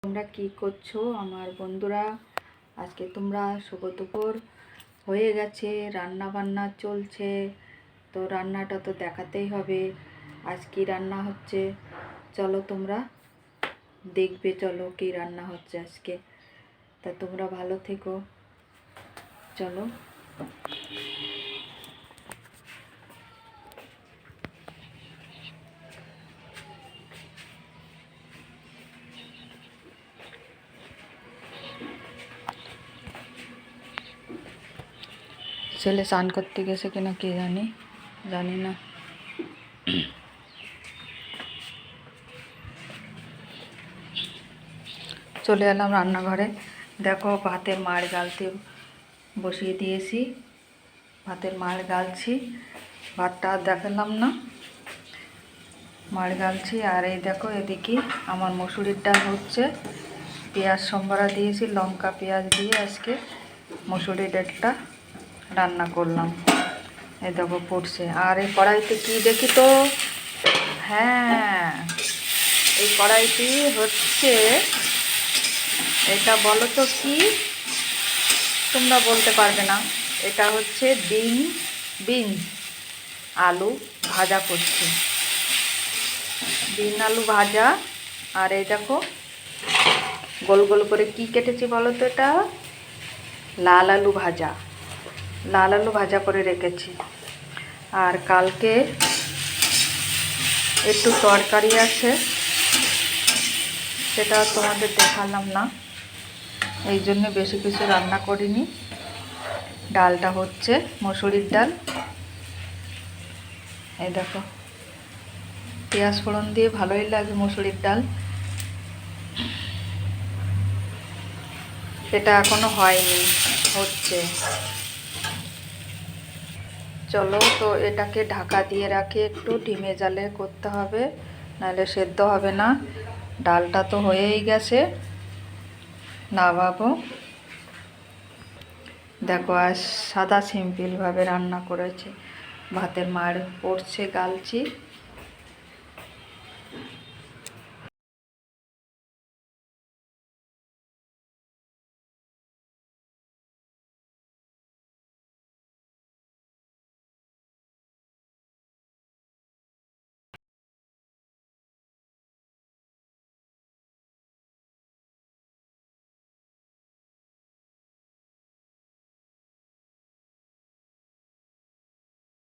তোমরা কি করছো আমার বন্ধুরা? আজকে তোমরা শুভ দুপুর হয়ে গেছে, রান্না বান্না চলছে, তো রান্নাটা তো দেখাতেই হবে। আজ কি রান্না হচ্ছে চলো তোমরা দেখবে, চলো কি রান্না হচ্ছে আজকে। তা তোমরা ভালো থেকো, চলো। ছেলে স্নান করতে গেছে কিনা কে জানি না। চলে এলাম রান্নাঘরে। দেখো ভাতের মাড় গালতে বসিয়ে দিয়েছি, ভাতের মাড় গালছি। ভাতটা আর দেখালাম না, মাড় গালছি। আর এই দেখো এদিকে আমার মসুরির ডাল হচ্ছে। পেঁয়াজ সম্বরা দিয়েছি, লঙ্কা পেঁয়াজ দিয়ে আজকে মসুরির ডালটা রান্না করলাম। এই দেখো পড়ছে। আর এই কড়াইতে কি দেখি তো, হ্যাঁ এই কড়াইটি হচ্ছে, এটা বলো তো কি, তোমরা বলতে পারবে না। এটা হচ্ছে বিনস আলু ভাজা করছি, বিন আলু ভাজা। আর এই দেখো গোল গোল করে কি কেটেছি বলো তো, এটা লাল আলু ভাজা, লাল আলু ভাজা করে রেখেছি। আর কালকে একটু তরকারি আছে, সেটা তোমাদের দেখালাম না, এই জন্য বেশি কিছু রান্না করিনি। ডালটা হচ্ছে মসুরির ডাল। এই দেখো পেঁয়াজ ফোড়ন দিয়ে ভালোই লাগে মসুরির ডাল। এটা এখনো হয়নি, হচ্ছে। চলো তো এটাকে ঢাকা দিয়ে রাখি, একটু ডিমে জালে করতে হবে, নাহলে সেদ্ধ হবে না। ডালটা তো হয়েই গেছে, নামাবো। দেখো আজ সাদা সিম্পলভাবে রান্না করেছি। ভাতের মাড় পড়ছে, গালছি।